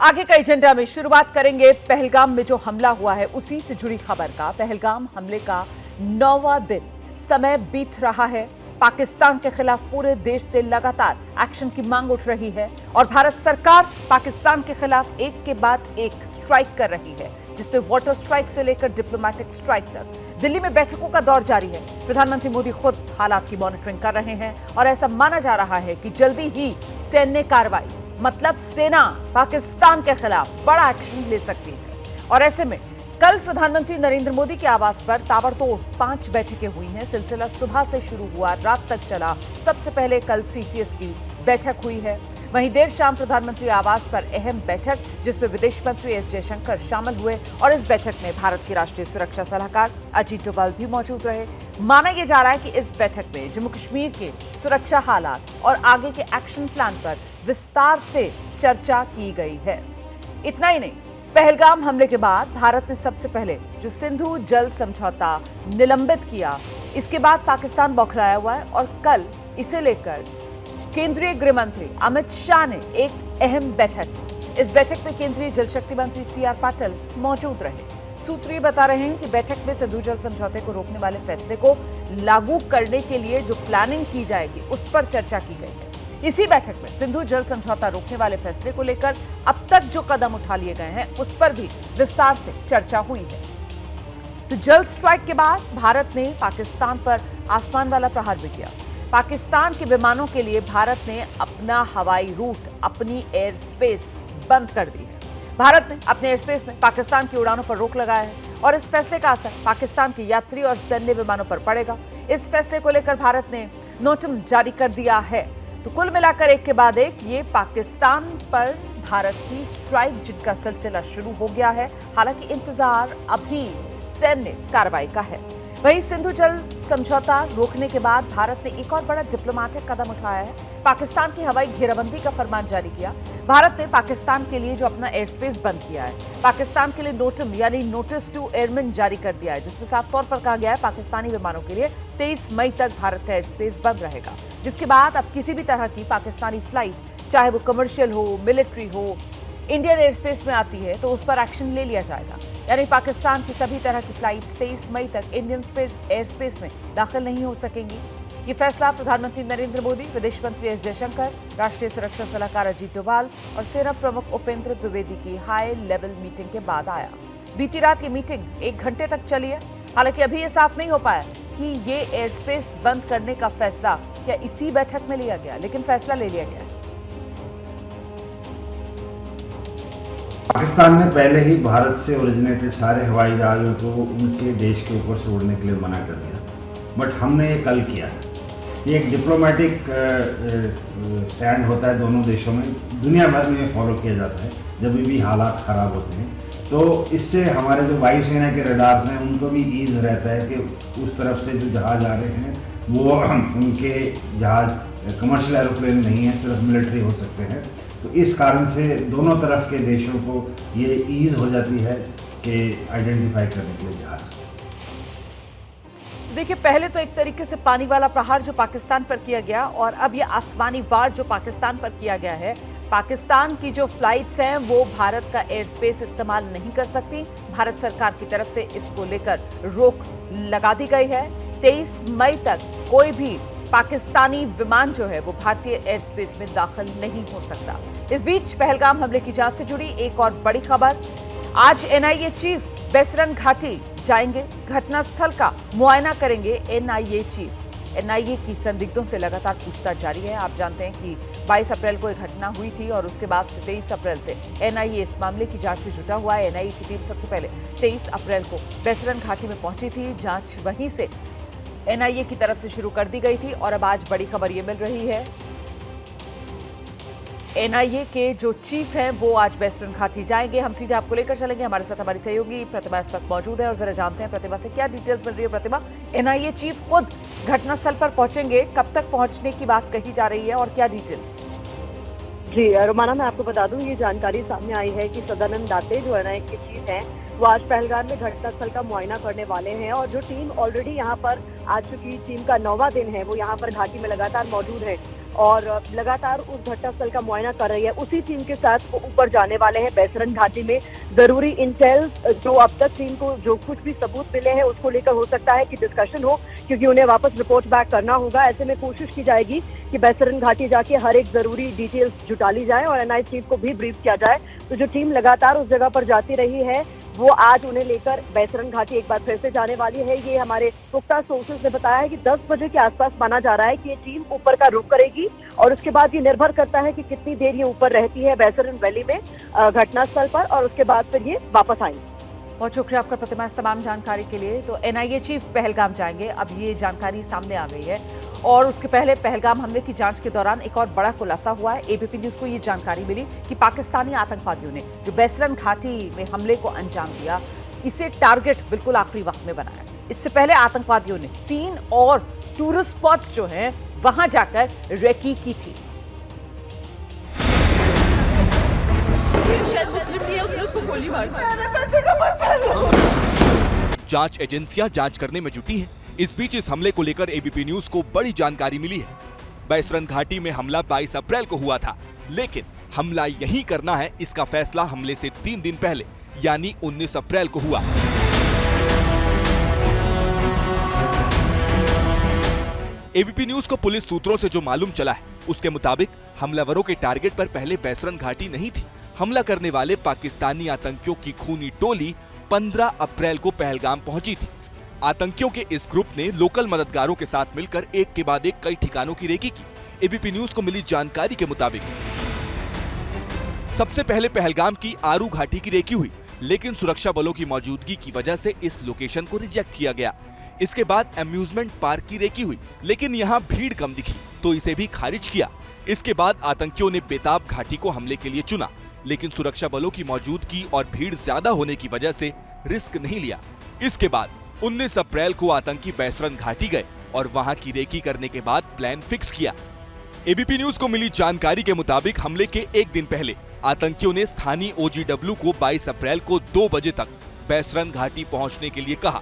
आगे का एजेंडा में शुरुआत करेंगे पहलगाम में जो हमला हुआ है उसी से जुड़ी खबर का। पहलगाम हमले का 9वां दिन, समय बीत रहा है। पाकिस्तान के खिलाफ पूरे देश से लगातार एक्शन की मांग उठ रही है और भारत सरकार पाकिस्तान के खिलाफ एक के बाद एक स्ट्राइक कर रही है, जिसमें वाटर स्ट्राइक से लेकर डिप्लोमेटिक स्ट्राइक तक। दिल्ली में बैठकों का दौर जारी है। प्रधानमंत्री मोदी खुद हालात की मॉनिटरिंग कर रहे हैं और ऐसा माना जा रहा है कि जल्दी ही सैन्य कार्रवाई, मतलब सेना पाकिस्तान के खिलाफ बड़ा एक्शन ले सकती है। और ऐसे में कल प्रधानमंत्री नरेंद्र मोदी के आवास पर ताबड़तोड़ 5 बैठकें हुई हैं। सिलसिला सुबह से शुरू हुआ, रात तक चला। सबसे पहले कल सीसीएस की बैठक हुई है। वहीं देर शाम प्रधानमंत्री आवास पर अहम बैठक, जिसमें विदेश मंत्री एस जयशंकर शामिल हुए और इस बैठक में भारत के राष्ट्रीय सुरक्षा सलाहकार अजीत डोभाल भी मौजूद रहे। माना यह जा रहा है कि इस बैठक में जम्मू कश्मीर के सुरक्षा हालात और आगे के एक्शन प्लान पर विस्तार से चर्चा की गई है। इतना ही नहीं, पहलगाम हमले के बाद भारत ने सबसे पहले जो सिंधु जल समझौता निलंबित किया, इसके बाद पाकिस्तान बौखलाया हुआ है और कल इसे लेकर केंद्रीय गृह मंत्री अमित शाह ने एक अहम बैठक की। इस बैठक में केंद्रीय जल शक्ति मंत्री सीआर पाटिल मौजूद रहे। सूत्र ये बता रहे हैं कि बैठक में सिंधु जल समझौते को रोकने वाले फैसले को लागू करने के लिए जो प्लानिंग की जाएगी उस पर चर्चा की गई है। इसी बैठक में सिंधु जल समझौता रोकने वाले फैसले को लेकर अब तक जो कदम उठा लिए गए हैं उस पर भी विस्तार से चर्चा हुई है। तो जल स्ट्राइक के बाद भारत ने पाकिस्तान पर आसमान वाला प्रहार भी किया। पाकिस्तान के विमानों के लिए भारत ने अपना हवाई रूट, अपनी एयर स्पेस बंद कर दी है। भारत ने अपने एयर स्पेस में पाकिस्तान की उड़ानों पर रोक लगाया है और इस फैसले का असर पाकिस्तान के यात्री और सैन्य विमानों पर पड़ेगा। इस फैसले को लेकर भारत ने नोटिस जारी कर दिया है। तो कुल मिलाकर एक के बाद एक ये पाकिस्तान पर भारत की स्ट्राइक जिनका सिलसिला शुरू हो गया है। हालांकि इंतजार अभी सैन्य कार्रवाई का है। वहीं सिंधु जल समझौता रोकने के बाद भारत ने एक और बड़ा डिप्लोमेटिक कदम उठाया है। पाकिस्तान की हवाई घेराबंदी का फरमान जारी किया। भारत ने पाकिस्तान के लिए जो अपना एयर स्पेस बंद किया है, पाकिस्तान के लिए नोटिम यानी नोटिस टू एयरमैन जारी कर दिया है, जिसमें साफ तौर पर कहा गया है पाकिस्तानी विमानों के लिए 23 मई तक भारत का एयर स्पेस बंद रहेगा। जिसके बाद अब किसी भी तरह की पाकिस्तानी फ्लाइट, चाहे वो कमर्शियल हो, मिलिट्री हो, इंडियन एयर स्पेस में आती है तो उस पर एक्शन ले लिया जाएगा। यानी पाकिस्तान की सभी तरह की फ्लाइट्स 23 मई तक इंडियन एयर स्पेस में दाखिल नहीं हो सकेंगी। ये फैसला प्रधानमंत्री नरेंद्र मोदी, विदेश मंत्री एस जयशंकर, राष्ट्रीय सुरक्षा सलाहकार अजीत डोभाल और सेना प्रमुख उपेंद्र द्विवेदी की हाई लेवल मीटिंग के बाद आया। बीती रात ये मीटिंग 1 घंटे तक चली है। हालांकि अभी ये साफ नहीं हो पाया कि ये एयर स्पेस बंद करने का फैसला क्या इसी बैठक में लिया गया, लेकिन फैसला ले लिया गया। पाकिस्तान ने पहले ही भारत से ओरिजिनेटेड सारे हवाई जहाज़ों को उनके देश के ऊपर से उड़ने के लिए मना कर दिया, बट हमने ये कल किया है। ये एक डिप्लोमेटिक स्टैंड होता है दोनों देशों में, दुनिया भर में ये फॉलो किया जाता है जब भी हालात ख़राब होते हैं। तो इससे हमारे जो वायुसेना के रडार्स हैं उनको भी ईज़ रहता है कि उस तरफ से जो जहाज़ आ रहे हैं वो उनके जहाज़ कमर्शियल एरोप्लेन नहीं है, सिर्फ मिलिट्री हो सकते हैं। तो इस कारण से दोनों तरफ के देशों को ये ईज़ हो जाती है कि आइडेंटिफाई करने के लिए जहाज़। देखिए, पहले तो एक तरीके से पानी वाला प्रहार जो पाकिस्तान पर किया गया और अब ये आसमानी वार जो पाकिस्तान पर किया गया है। पाकिस्तान की जो फ्लाइट्स हैं वो भारत का एयर स्पेस इस्तेमाल नहीं कर सकती। भारत सरकार की तरफ से इसको लेकर रोक लगा दी गई है। 23 मई तक कोई भी पाकिस्तानी विमान जो है वो भारतीय एयर स्पेस में दाखिल नहीं हो सकता। इस बीच पहलगाम हमले की जांच से जुड़ी एक और बड़ी खबर। आज एनआईए चीफ बेसरन घाटी जाएंगे, घटनास्थल का मुआयना करेंगे एनआईए चीफ। एनआईए की संदिग्धों से लगातार पूछताछ जारी है। आप जानते हैं कि 22 अप्रैल को एक घटना हुई थी और उसके बाद से 23 अप्रैल से एनआईए इस मामले की जांच में जुटा हुआ है। एनआईए की टीम सबसे पहले 23 अप्रैल को बेसरन घाटी में पहुंची थी। जांच वहीं से एनआईए की तरफ से शुरू कर दी गई थी और अब आज बड़ी खबर ये मिल रही है, एनआईए के जो चीफ हैं वो आज बेसरन घाटी जाएंगे। हम सीधे आपको लेकर चलेंगे, हमारे साथ हमारी सहयोगी प्रतिभा इस वक्त मौजूद है और जरा जानते हैं प्रतिभा से क्या डिटेल्स मिल रही है। प्रतिभा, एनआईए चीफ खुद घटनास्थल पर पहुंचेंगे, कब तक पहुंचने की बात कही जा रही है और क्या डिटेल्स? जी रोमाना, मैं आपको बता दूं ये जानकारी सामने आई है कि सदानंद दाते जो एनआईए के चीफ हैं वो आज पहलगाम में घटनास्थल का मुआयना करने वाले हैं और जो टीम ऑलरेडी यहाँ पर आज चूंकि टीम का 9वां दिन है, वो यहाँ पर घाटी में लगातार मौजूद है और लगातार उस घटनास्थल का मुआयना कर रही है। उसी टीम के साथ वो ऊपर जाने वाले हैं बैसरन घाटी में। जरूरी इंटेल जो अब तक टीम को जो कुछ भी सबूत मिले हैं उसको लेकर हो सकता है कि डिस्कशन हो, क्योंकि उन्हें वापस रिपोर्ट बैक करना होगा। ऐसे में कोशिश की जाएगी कि बैसरन घाटी जाके हर एक जरूरी डिटेल्स जुटा ली जाए और एनआई चीफ को भी ब्रीफ किया जाए। तो जो टीम लगातार उस जगह पर जाती रही है, वो आज उन्हें लेकर बैसरन घाटी एक बार फिर से जाने वाली है। ये हमारे पुख्ता सोर्सेज ने बताया है कि 10 बजे के आसपास माना जा रहा है कि ये टीम ऊपर का रुख करेगी और उसके बाद ये निर्भर करता है कि कितनी देर ये ऊपर रहती है बैसरन वैली में घटनास्थल पर, और उसके बाद फिर ये वापस आएंगे। बहुत शुक्रिया आपका प्रतिमा इस तमाम जानकारी के लिए। तो एनआईए चीफ पहलगाम जाएंगे, अब ये जानकारी सामने आ गई है। और उसके पहले पहलगाम हमले की जांच के दौरान एक और बड़ा खुलासा हुआ है। एबीपी न्यूज को ये जानकारी मिली कि पाकिस्तानी आतंकवादियों ने जो बैसरन घाटी में हमले को अंजाम दिया, इसे टारगेट बिल्कुल आखिरी वक्त में बनाया। इससे पहले आतंकवादियों ने 3 और टूरिस्ट स्पॉट्स जो हैं वहां जाकर रेकी की थी। शायद मुस्लिम नहीं है, उसने उसको गोली मार दी। मेरे बेटे का बच्चा लो। जांच एजेंसियां जांच करने में जुटी हैं। इस बीच इस हमले को लेकर एबीपी न्यूज को बड़ी जानकारी मिली है। बैसरन घाटी में हमला 22 अप्रैल को हुआ था, लेकिन हमला यहीं करना है, इसका फैसला हमले से 3 दिन पहले यानी 19 अप्रैल को हुआ। एबीपी न्यूज को पुलिस सूत्रों से जो मालूम चला है, उसके मुताबिक हमलावरों के टारगेट पर पहले बैसरन घाटी नहीं थी। हमला करने वाले पाकिस्तानी आतंकियों की खूनी टोली 15 अप्रैल को पहलगाम पहुंची थी। आतंकियों के इस ग्रुप ने लोकल मददगारों के साथ मिलकर एक के बाद एक कई ठिकानों की रेकी की। एबीपी न्यूज को मिली जानकारी के मुताबिक सबसे पहले पहलगाम की आरू घाटी की रेकी हुई, लेकिन सुरक्षा बलों की मौजूदगी की वजह से इस लोकेशन को रिजेक्ट किया गया। इसके बाद अम्यूजमेंट पार्क की रेकी हुई, लेकिन यहाँ भीड़ कम दिखी तो इसे भी खारिज किया। इसके बाद आतंकियों ने बेताब घाटी को हमले के लिए चुना, लेकिन सुरक्षा बलों की मौजूदगी और भीड़ ज्यादा होने की वजह से रिस्क नहीं लिया। इसके बाद 19 अप्रैल को आतंकी बैसरन घाटी गए और वहां की रेकी करने के बाद प्लान फिक्स किया। एबीपी न्यूज को मिली जानकारी के मुताबिक हमले के एक दिन पहले आतंकियों ने स्थानीय ओजीडब्ल्यू को 22 अप्रैल को 2 बजे तक बैसरन घाटी पहुंचने के लिए कहा।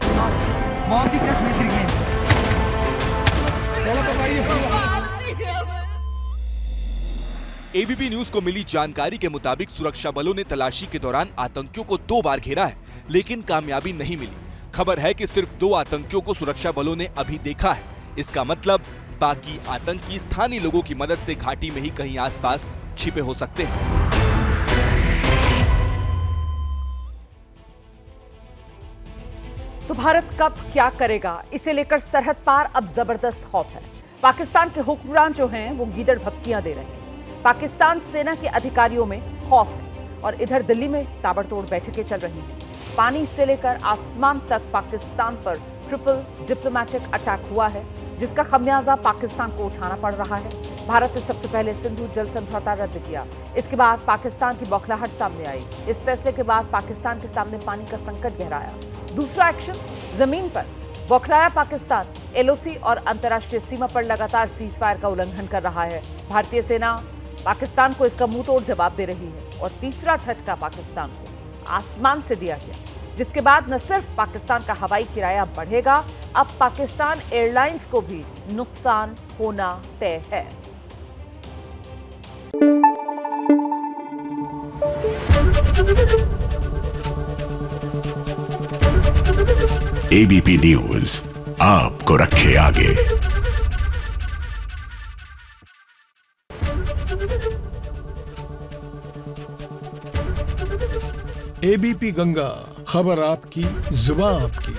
एबीपी न्यूज को मिली जानकारी के मुताबिक सुरक्षा बलों ने तलाशी के दौरान आतंकियों को 2 बार घेरा है, लेकिन कामयाबी नहीं मिली। खबर है कि सिर्फ 2 आतंकियों को सुरक्षा बलों ने अभी देखा है। इसका मतलब बाकी आतंकी स्थानीय लोगों की मदद से घाटी में ही कहीं आसपास छिपे हो सकते हैं। तो भारत कब क्या करेगा, इसे लेकर सरहद पार अब जबरदस्त खौफ है। पाकिस्तान के हुक्मरान जो हैं वो गीदड़ भपकियां दे रहे हैं। पाकिस्तान सेना के अधिकारियों में खौफ है और इधर दिल्ली में ताबड़तोड़ बैठकें चल रही हैं। पानी से लेकर आसमान तक पाकिस्तान पर ट्रिपल डिप्लोमेटिक अटैक हुआ है, जिसका खमियाजा पाकिस्तान को उठाना पड़ रहा है। भारत ने सबसे पहले सिंधु जल समझौता रद्द किया। इसके बाद पाकिस्तान की बौखलाहट सामने आई। इस फैसले के बाद पाकिस्तान के सामने पानी का संकट गहराया। दूसरा एक्शन जमीन पर बौखलाया पाकिस्तान एलओसी और अंतर्राष्ट्रीय सीमा पर लगातार सीजफायर का उल्लंघन कर रहा है। भारतीय सेना पाकिस्तान को इसका मुंह तोड़ जवाब दे रही है और तीसरा झटका पाकिस्तान को आसमान से दिया गया, जिसके बाद न सिर्फ पाकिस्तान का हवाई किराया बढ़ेगा, अब पाकिस्तान एयरलाइंस को भी नुकसान होना तय है। एबीपी न्यूज आपको रखे आगे। एबीपी गंगा, खबर आपकी, जुबान आपकी।